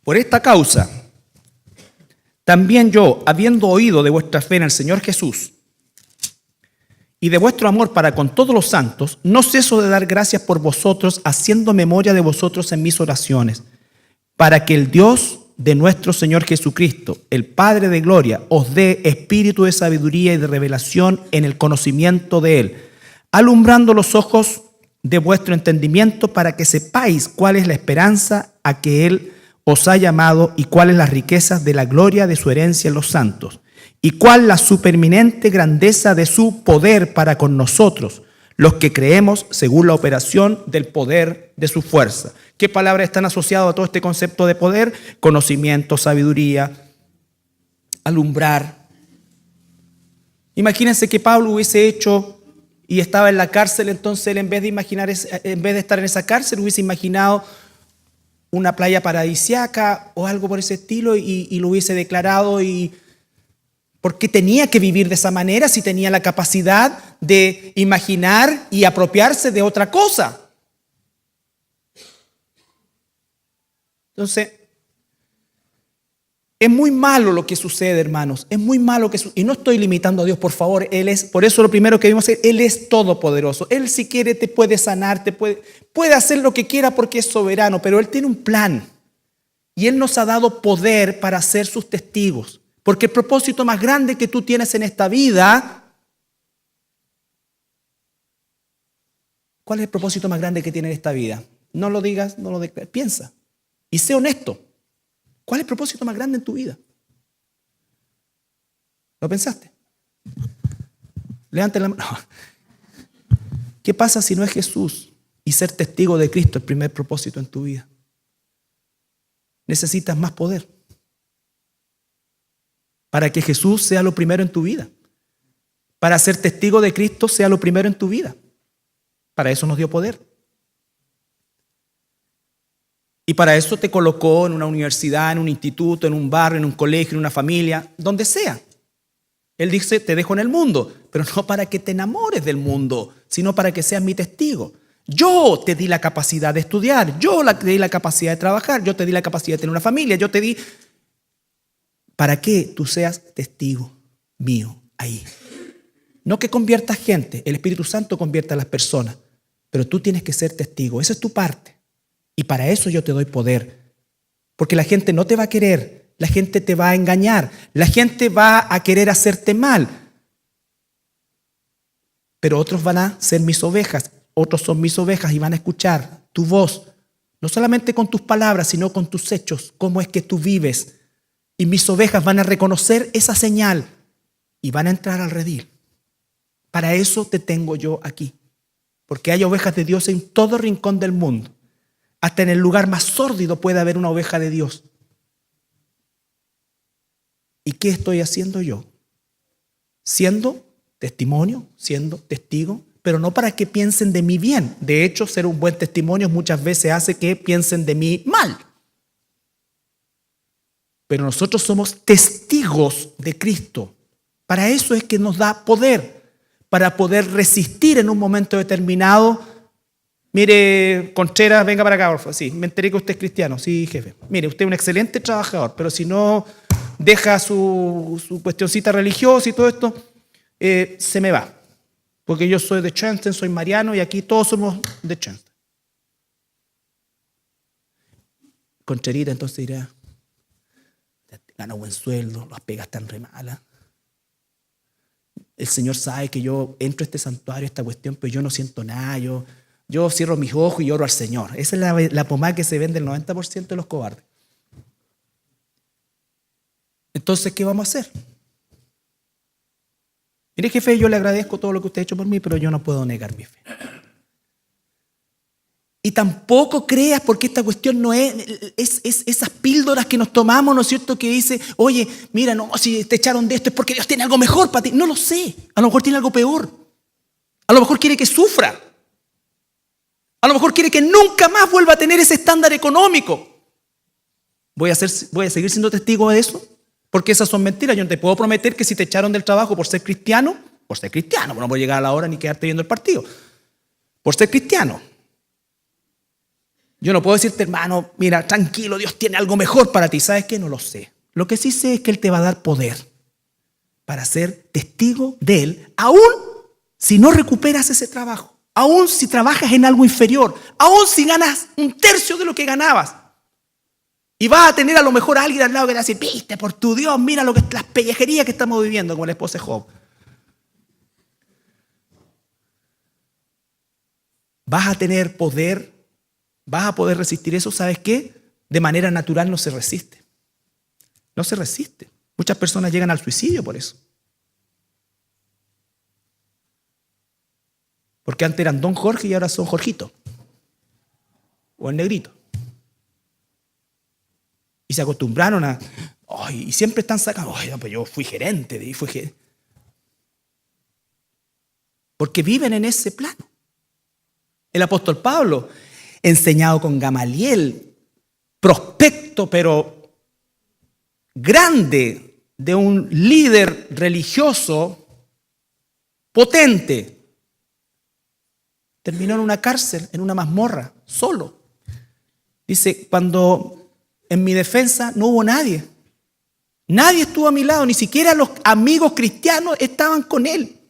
Por esta causa, también yo, habiendo oído de vuestra fe en el Señor Jesús y de vuestro amor para con todos los santos, no ceso de dar gracias por vosotros, haciendo memoria de vosotros en mis oraciones, para que el Dios de nuestro Señor Jesucristo, el Padre de gloria, os dé espíritu de sabiduría y de revelación en el conocimiento de Él, alumbrando los ojos de vuestro entendimiento para que sepáis cuál es la esperanza a que Él os ha llamado y cuáles las riquezas de la gloria de su herencia en los santos y cuál la supereminente grandeza de su poder para con nosotros, los que creemos según la operación del poder de su fuerza. ¿Qué palabras están asociadas a todo este concepto de poder? Conocimiento, sabiduría, alumbrar. Imagínense que Pablo hubiese hecho y estaba en la cárcel, entonces él en vez de estar en esa cárcel hubiese imaginado una playa paradisiaca o algo por ese estilo y lo hubiese declarado. ¿Y por qué tenía que vivir de esa manera si tenía la capacidad de imaginar y apropiarse de otra cosa? Entonces, es muy malo lo que sucede, hermanos. Es muy malo que sucede. Y no estoy limitando a Dios, por favor. Por eso lo primero que debemos hacer, Él es todopoderoso. Él si quiere te puede sanar, puede hacer lo que quiera porque es soberano, pero Él tiene un plan. Y Él nos ha dado poder para ser sus testigos. Porque el propósito más grande que tú tienes en esta vida, ¿cuál es el propósito más grande que tienes en esta vida? No lo digas, no lo declares, piensa. Y sé honesto. ¿Cuál es el propósito más grande en tu vida? ¿Lo pensaste? Levante la mano. ¿Qué pasa si no es Jesús y ser testigo de Cristo el primer propósito en tu vida? Necesitas más poder para que Jesús sea lo primero en tu vida. Para ser testigo de Cristo sea lo primero en tu vida. Para eso nos dio poder. Y para eso te colocó en una universidad, en un instituto, en un barrio, en un colegio, en una familia, donde sea. Él dice, te dejo en el mundo, pero no para que te enamores del mundo, sino para que seas mi testigo. Yo te di la capacidad de estudiar, te di la capacidad de trabajar, yo te di la capacidad de tener una familia, yo te di para que tú seas testigo mío ahí. No que conviertas gente, el Espíritu Santo convierte a las personas, pero tú tienes que ser testigo, esa es tu parte. Y para eso yo te doy poder. Porque la gente no te va a querer, la gente te va a engañar, la gente va a querer hacerte mal. Pero otros van a ser mis ovejas, otros son mis ovejas y van a escuchar tu voz. No solamente con tus palabras, sino con tus hechos, cómo es que tú vives. Y mis ovejas van a reconocer esa señal y van a entrar al redil. Para eso te tengo yo aquí. Porque hay ovejas de Dios en todo rincón del mundo. Hasta en el lugar más sórdido puede haber una oveja de Dios. ¿Y qué estoy haciendo yo? Siendo testimonio, siendo testigo, pero no para que piensen de mí bien. De hecho, ser un buen testimonio muchas veces hace que piensen de mí mal. Pero nosotros somos testigos de Cristo. Para eso es que nos da poder, para poder resistir en un momento determinado. Mire, Contreras, venga para acá, por favor. Sí, me enteré que usted es cristiano. Sí, jefe. Mire, usted es un excelente trabajador, pero si no deja su cuestioncita religiosa y todo esto, se me va. Porque yo soy de Chenston, soy mariano y aquí todos somos de Chenston. Contrerita entonces dirá, gana buen sueldo, las pegas están re malas. El Señor sabe que yo entro a este santuario, a esta cuestión, pero yo no siento nada, yo cierro mis ojos y oro al Señor. Esa es la pomada que se vende el 90% de los cobardes. Entonces, ¿qué vamos a hacer? Mire, jefe, yo le agradezco todo lo que usted ha hecho por mí, pero yo no puedo negar mi fe. Y tampoco creas, porque esta cuestión no es esas píldoras que nos tomamos, ¿no es cierto? Que dice, oye, mira, no, si te echaron de esto es porque Dios tiene algo mejor para ti. No lo sé, a lo mejor tiene algo peor. A lo mejor quiere que sufra. A lo mejor quiere que nunca más vuelva a tener ese estándar económico. ¿Voy a seguir siendo testigo de eso? Porque esas son mentiras. Yo no te puedo prometer que si te echaron del trabajo por ser cristiano, no voy a llegar a la hora ni quedarte viendo el partido. Por ser cristiano. Yo no puedo decirte, hermano, mira, tranquilo, Dios tiene algo mejor para ti. ¿Sabes qué? No lo sé. Lo que sí sé es que Él te va a dar poder para ser testigo de Él, aún si no recuperas ese trabajo. Aún si trabajas en algo inferior, aún si ganas 1/3 de lo que ganabas. Y vas a tener a lo mejor a alguien al lado que le va a decir, viste, por tu Dios, mira las pellejerías que estamos viviendo, como la esposa de Job. Vas a tener poder, vas a poder resistir eso. ¿Sabes qué? De manera natural no se resiste. No se resiste. Muchas personas llegan al suicidio por eso. Porque antes eran Don Jorge y ahora son Jorgito. O el negrito. Y se acostumbraron a... y siempre están sacando... no, pues yo fui gerente. Porque viven en ese plano. El apóstol Pablo, enseñado con Gamaliel, prospecto pero grande de un líder religioso potente, terminó en una cárcel, en una mazmorra, solo. Dice, cuando en mi defensa no hubo nadie. Nadie estuvo a mi lado, ni siquiera los amigos cristianos estaban con él.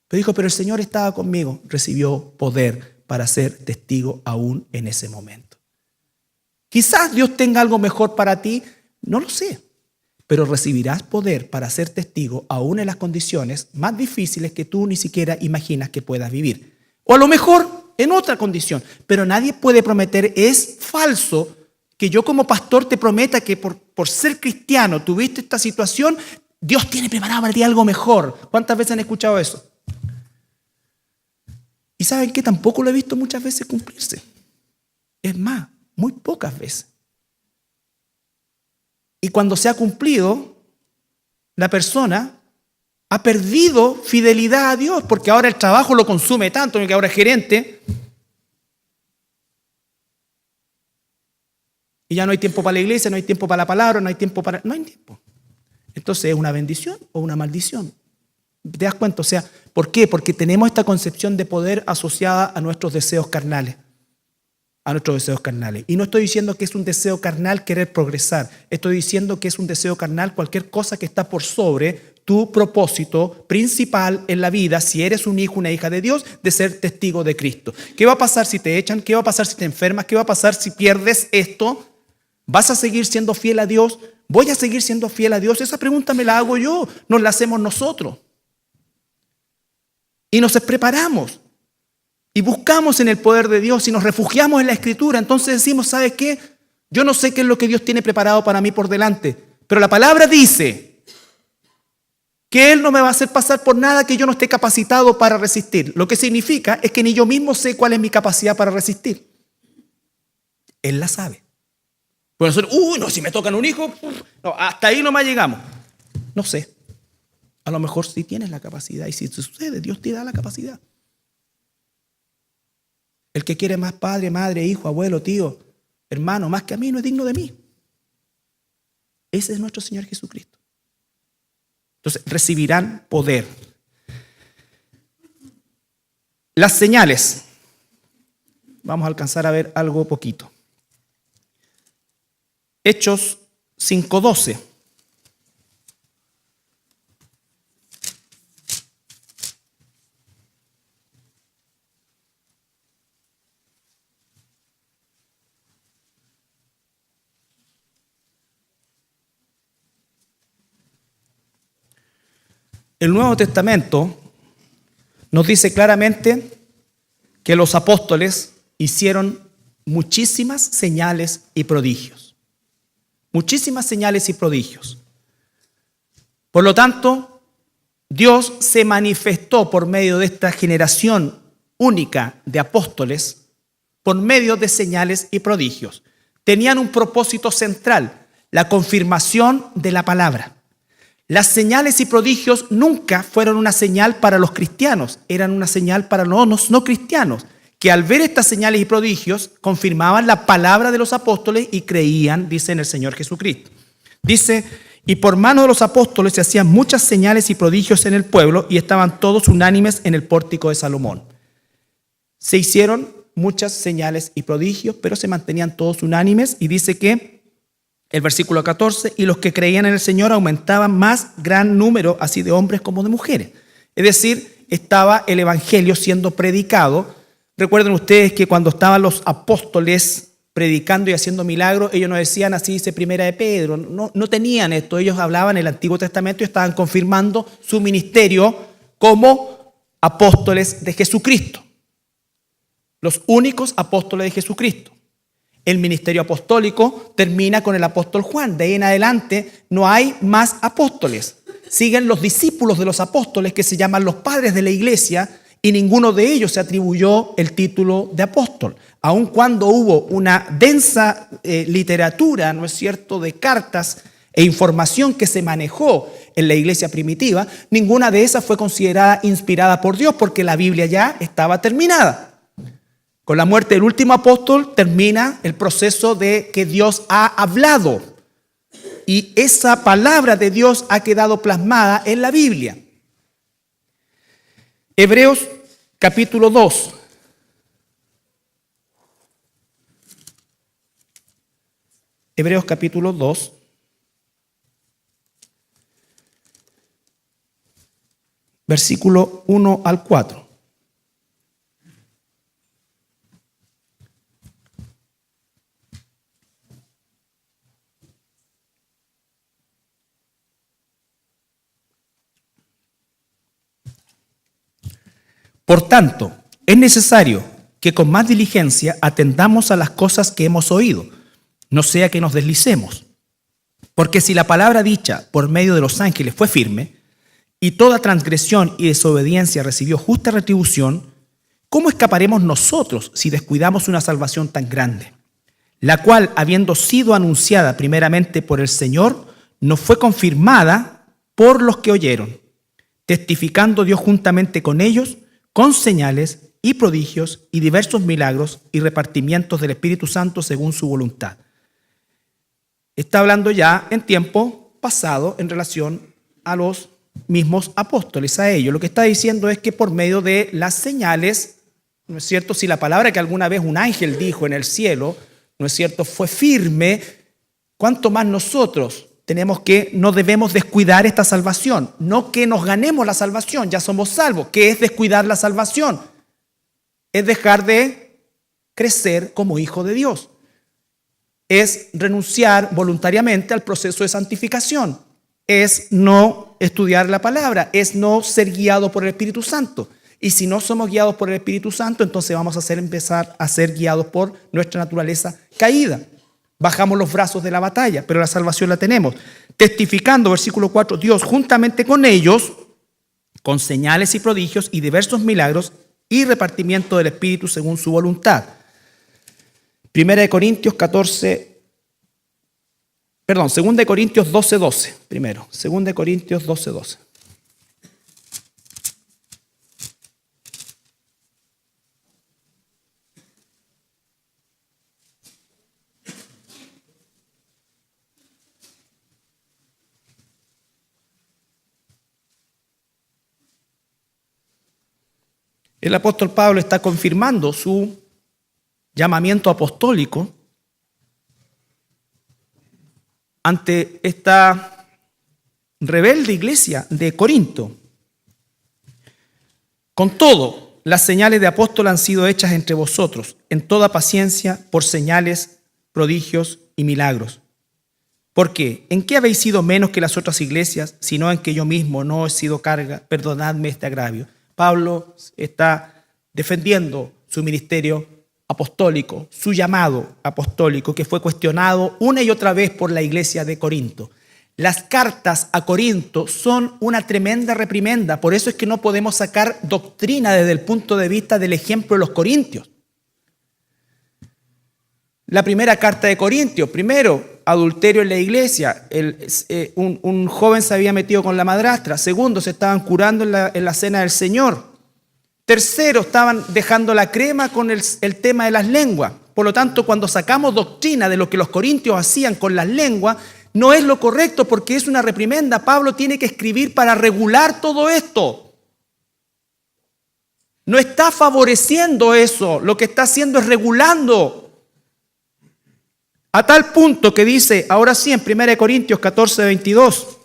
Pero dijo, pero el Señor estaba conmigo. Recibió poder para ser testigo aún en ese momento. Quizás Dios tenga algo mejor para ti, no lo sé. Pero recibirás poder para ser testigo aún en las condiciones más difíciles que tú ni siquiera imaginas que puedas vivir. O a lo mejor en otra condición. Pero nadie puede prometer, es falso que yo como pastor te prometa que por ser cristiano tuviste esta situación, Dios tiene preparado para ti algo mejor. ¿Cuántas veces han escuchado eso? Y ¿saben qué? Tampoco lo he visto muchas veces cumplirse. Es más, muy pocas veces. Y cuando se ha cumplido, la persona ha perdido fidelidad a Dios, porque ahora el trabajo lo consume tanto, que ahora es gerente, y ya no hay tiempo para la iglesia, no hay tiempo para la palabra, no hay tiempo. Entonces, ¿es una bendición o una maldición? ¿Te das cuenta? O sea, ¿por qué? Porque tenemos esta concepción de poder asociada a nuestros deseos carnales. Y no estoy diciendo que es un deseo carnal querer progresar. Estoy diciendo que es un deseo carnal cualquier cosa que está por sobre tu propósito principal en la vida, si eres un hijo, una hija de Dios, de ser testigo de Cristo. ¿Qué va a pasar si te echan? ¿Qué va a pasar si te enfermas? ¿Qué va a pasar si pierdes esto? ¿Vas a seguir siendo fiel a Dios? ¿Voy a seguir siendo fiel a Dios? Esa pregunta me la hago yo, nos la hacemos nosotros. Y nos preparamos y buscamos en el poder de Dios y nos refugiamos en la Escritura. Entonces decimos, ¿sabes qué? Yo no sé qué es lo que Dios tiene preparado para mí por delante, pero la palabra dice que Él no me va a hacer pasar por nada que yo no esté capacitado para resistir. Lo que significa es que ni yo mismo sé cuál es mi capacidad para resistir. Él la sabe. Por nosotros, no, si me tocan un hijo, no, hasta ahí nomás llegamos. No sé. A lo mejor sí tienes la capacidad, y si sucede, Dios te da la capacidad. El que quiere más padre, madre, hijo, abuelo, tío, hermano, más que a mí, no es digno de mí. Ese es nuestro Señor Jesucristo. Entonces, recibirán poder. Las señales. Vamos a alcanzar a ver algo poquito. Hechos 5:12. El Nuevo Testamento nos dice claramente que los apóstoles hicieron muchísimas señales y prodigios. Muchísimas señales y prodigios. Por lo tanto, Dios se manifestó por medio de esta generación única de apóstoles, por medio de señales y prodigios. Tenían un propósito central, la confirmación de la palabra. Las señales y prodigios nunca fueron una señal para los cristianos, eran una señal para los no cristianos, que al ver estas señales y prodigios confirmaban la palabra de los apóstoles y creían, dice, en el Señor Jesucristo. Dice, y por mano de los apóstoles se hacían muchas señales y prodigios en el pueblo y estaban todos unánimes en el pórtico de Salomón. Se hicieron muchas señales y prodigios, pero se mantenían todos unánimes, y dice que el versículo 14, y los que creían en el Señor aumentaban más gran número, así de hombres como de mujeres. Es decir, estaba el evangelio siendo predicado. Recuerden ustedes que cuando estaban los apóstoles predicando y haciendo milagros, ellos no decían, así dice Primera de Pedro, no tenían esto. Ellos hablaban el Antiguo Testamento y estaban confirmando su ministerio como apóstoles de Jesucristo. Los únicos apóstoles de Jesucristo. El ministerio apostólico termina con el apóstol Juan. De ahí en adelante no hay más apóstoles. Siguen los discípulos de los apóstoles, que se llaman los padres de la iglesia, y ninguno de ellos se atribuyó el título de apóstol. Aun cuando hubo una densa literatura, ¿no es cierto?, de cartas e información que se manejó en la iglesia primitiva, ninguna de esas fue considerada inspirada por Dios, porque la Biblia ya estaba terminada. Con la muerte del último apóstol termina el proceso de que Dios ha hablado, y esa palabra de Dios ha quedado plasmada en la Biblia. Hebreos capítulo 2. Hebreos capítulo 2. Versículo 1 al 4. Por tanto, es necesario que con más diligencia atendamos a las cosas que hemos oído, no sea que nos deslicemos. Porque si la palabra dicha por medio de los ángeles fue firme, y toda transgresión y desobediencia recibió justa retribución, ¿cómo escaparemos nosotros si descuidamos una salvación tan grande? La cual, habiendo sido anunciada primeramente por el Señor, nos fue confirmada por los que oyeron, testificando Dios juntamente con ellos, con señales y prodigios y diversos milagros y repartimientos del Espíritu Santo según su voluntad. Está hablando ya en tiempo pasado en relación a los mismos apóstoles, a ellos. Lo que está diciendo es que por medio de las señales, ¿no es cierto?, si la palabra que alguna vez un ángel dijo en el cielo, ¿no es cierto?, fue firme, ¿cuánto más nosotros no debemos descuidar esta salvación? No que nos ganemos la salvación, ya somos salvos. ¿Qué es descuidar la salvación? Es dejar de crecer como hijo de Dios. Es renunciar voluntariamente al proceso de santificación. Es no estudiar la palabra, es no ser guiado por el Espíritu Santo. Y si no somos guiados por el Espíritu Santo, entonces vamos a empezar a ser guiados por nuestra naturaleza caída. Bajamos los brazos de la batalla, pero la salvación la tenemos. Testificando, versículo 4, Dios juntamente con ellos, con señales y prodigios y diversos milagros y repartimiento del Espíritu según su voluntad. 2 Corintios 12:12. Primero, 2 Corintios 12:12. El apóstol Pablo está confirmando su llamamiento apostólico ante esta rebelde iglesia de Corinto. Con todo, las señales de apóstol han sido hechas entre vosotros, en toda paciencia, por señales, prodigios y milagros. ¿Por qué? ¿En qué habéis sido menos que las otras iglesias, sino en que yo mismo no he sido carga? Perdonadme este agravio. Pablo está defendiendo su ministerio apostólico, su llamado apostólico, que fue cuestionado una y otra vez por la iglesia de Corinto. Las cartas a Corinto son una tremenda reprimenda, por eso es que no podemos sacar doctrina desde el punto de vista del ejemplo de los corintios. La primera carta de Corintios, primero, adulterio en la iglesia, un joven se había metido con la madrastra. Segundo, se estaban curando en la cena del Señor. Tercero, estaban dejando la crema con el tema de las lenguas. Por lo tanto, cuando sacamos doctrina de lo que los corintios hacían con las lenguas, no es lo correcto porque es una reprimenda. Pablo tiene que escribir para regular todo esto. No está favoreciendo eso, lo que está haciendo es regulando. A tal punto que dice, ahora sí, en 1 Corintios 14:22,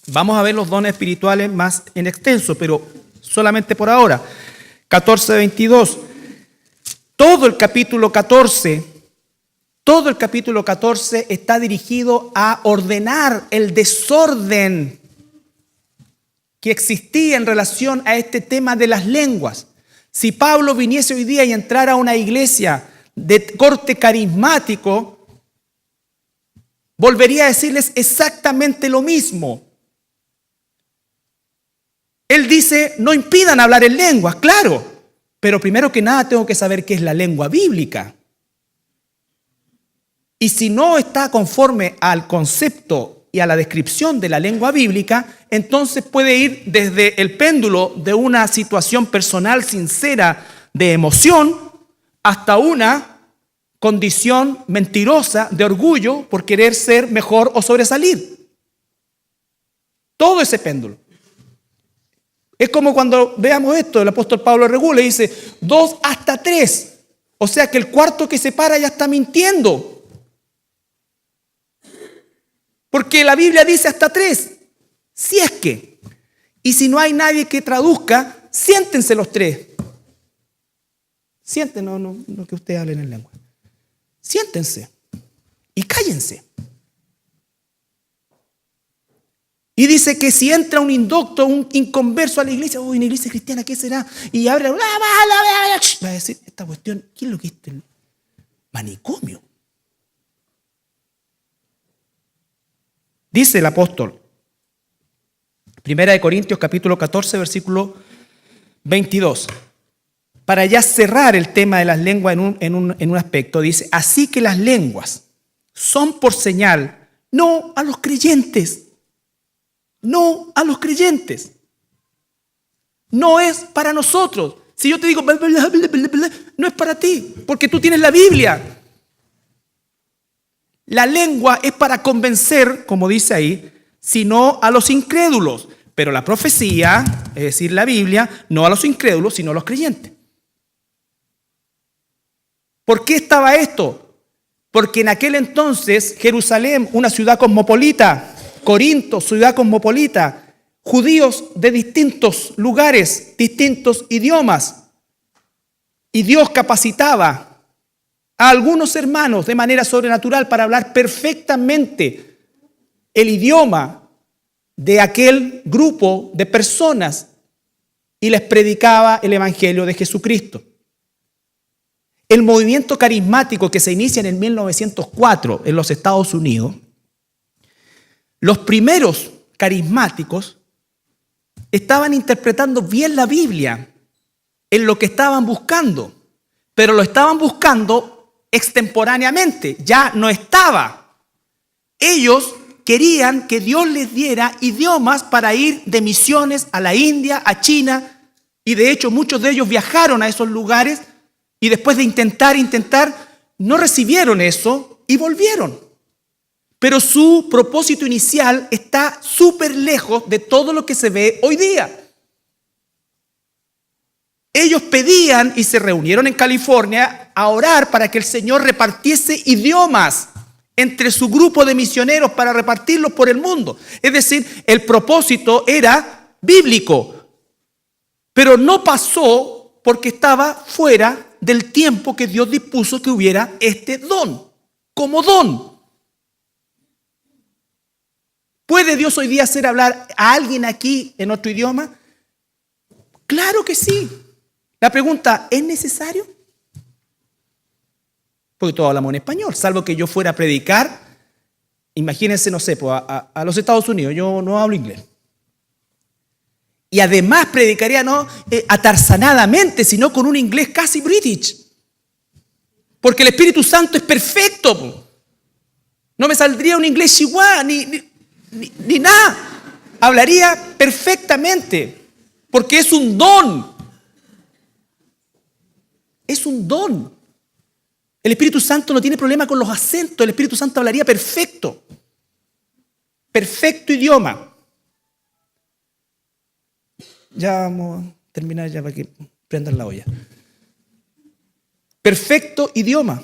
vamos a ver los dones espirituales más en extenso, pero solamente por ahora. 14:22, todo el capítulo 14 está dirigido a ordenar el desorden que existía en relación a este tema de las lenguas. Si Pablo viniese hoy día y entrara a una iglesia de corte carismático, volvería a decirles exactamente lo mismo. Él dice, no impidan hablar en lenguas, claro, pero primero que nada tengo que saber qué es la lengua bíblica. Y si no está conforme al concepto y a la descripción de la lengua bíblica, entonces puede ir desde el péndulo de una situación personal sincera de emoción hasta una condición mentirosa de orgullo por querer ser mejor o sobresalir. Todo ese péndulo. Es como cuando veamos esto, el apóstol Pablo regula y dice 2 hasta 3. O sea que el cuarto que se para ya está mintiendo. Porque la Biblia dice hasta 3. Si es que. Y si no hay nadie que traduzca, siéntense los 3. Siéntense, no que ustedes hablen en lengua. Siéntense y cállense. Y dice que si entra un indocto, un inconverso a la iglesia, una iglesia cristiana, ¿qué será? Y abre, va a decir, esta cuestión, ¿qué es lo que es el manicomio? Dice el apóstol, 1 Corintios capítulo 14, versículo 22. Para ya cerrar el tema de las lenguas en un aspecto, dice, así que las lenguas son por señal, no a los creyentes. No a los creyentes. No es para nosotros. Si yo te digo, no es para ti, porque tú tienes la Biblia. La lengua es para convencer, como dice ahí, sino a los incrédulos. Pero la profecía, es decir, la Biblia, no a los incrédulos, sino a los creyentes. ¿Por qué estaba esto? Porque en aquel entonces Jerusalén, una ciudad cosmopolita, Corinto, ciudad cosmopolita, judíos de distintos lugares, distintos idiomas. Y Dios capacitaba a algunos hermanos de manera sobrenatural para hablar perfectamente el idioma de aquel grupo de personas y les predicaba el evangelio de Jesucristo. El movimiento carismático que se inicia en el 1904 en los Estados Unidos, los primeros carismáticos estaban interpretando bien la Biblia en lo que estaban buscando, pero lo estaban buscando extemporáneamente, ya no estaba. Ellos querían que Dios les diera idiomas para ir de misiones a la India, a China, y de hecho muchos de ellos viajaron a esos lugares y después de intentar, no recibieron eso y volvieron. Pero su propósito inicial está súper lejos de todo lo que se ve hoy día. Ellos pedían y se reunieron en California a orar para que el Señor repartiese idiomas entre su grupo de misioneros para repartirlos por el mundo. Es decir, el propósito era bíblico, pero no pasó porque estaba fuera del tiempo que Dios dispuso que hubiera este don, como don. ¿Puede Dios hoy día hacer hablar a alguien aquí en otro idioma? Claro que sí. La pregunta, ¿es necesario? Porque todos hablamos en español, salvo que yo fuera a predicar. Imagínense, no sé, pues a los Estados Unidos, yo no hablo inglés. Y además predicaría no atarzanadamente, sino con un inglés casi british. Porque el Espíritu Santo es perfecto. No me saldría un inglés chihuahua, ni nada. Hablaría perfectamente, porque es un don. Es un don. El Espíritu Santo no tiene problema con los acentos. El Espíritu Santo hablaría perfecto. Perfecto idioma. Ya vamos a terminar ya para que prendan la olla. Perfecto idioma.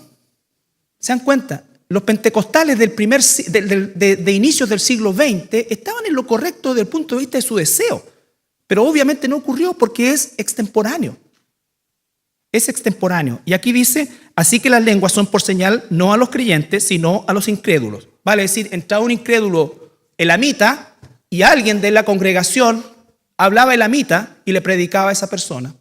¿Se dan cuenta? Los pentecostales de inicios del siglo XX estaban en lo correcto desde el punto de vista de su deseo, pero obviamente no ocurrió porque es extemporáneo. Es extemporáneo. Y aquí dice, así que las lenguas son por señal no a los creyentes, sino a los incrédulos. Vale decir, entraba un incrédulo elamita y alguien de la congregación hablaba elamita y le predicaba a esa persona.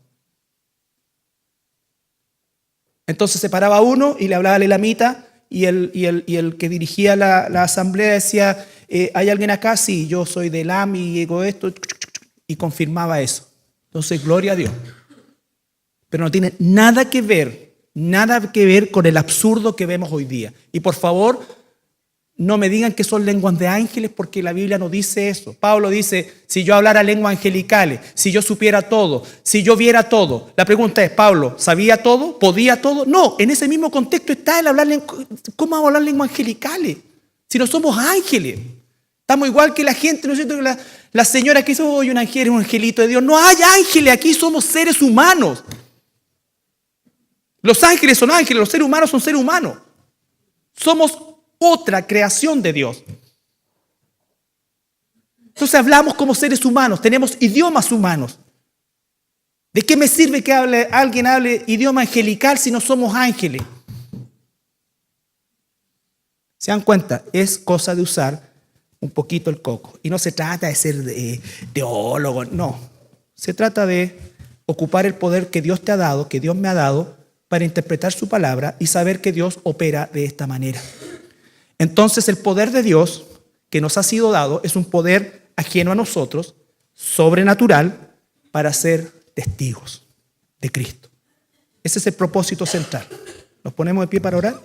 Entonces se paraba uno y le hablaba al elamita. Y el que dirigía la asamblea decía, ¿hay alguien acá? Sí, yo soy de Elam y digo esto. y confirmaba eso. Entonces, gloria a Dios. Pero no tiene nada que ver con el absurdo que vemos hoy día. Y por favor, no me digan que son lenguas de ángeles, porque la Biblia no dice eso. Pablo dice, si yo hablara lenguas angelicales, si yo supiera todo, si yo viera todo. La pregunta es, ¿Pablo sabía todo? ¿Podía todo? No, en ese mismo contexto está el hablar lenguas. ¿Cómo vamos a hablar lenguas angelicales? Si no somos ángeles. Estamos igual que la gente, ¿no es cierto? La señora que dice, oye, un ángel es un angelito de Dios. No hay ángeles, aquí somos seres humanos. Los ángeles son ángeles, los seres humanos son seres humanos. Somos otra creación de Dios. Entonces hablamos como seres humanos, tenemos idiomas humanos. ¿De qué me sirve que alguien hable idioma angelical si no somos ángeles? ¿Se dan cuenta? Es cosa de usar un poquito el coco. Y no se trata de ser teólogo, no. Se trata de ocupar el poder que Dios te ha dado, que Dios me ha dado, para interpretar su palabra y saber que Dios opera de esta manera. Entonces el poder de Dios que nos ha sido dado es un poder ajeno a nosotros, sobrenatural, para ser testigos de Cristo. Ese es el propósito central. ¿Nos ponemos de pie para orar?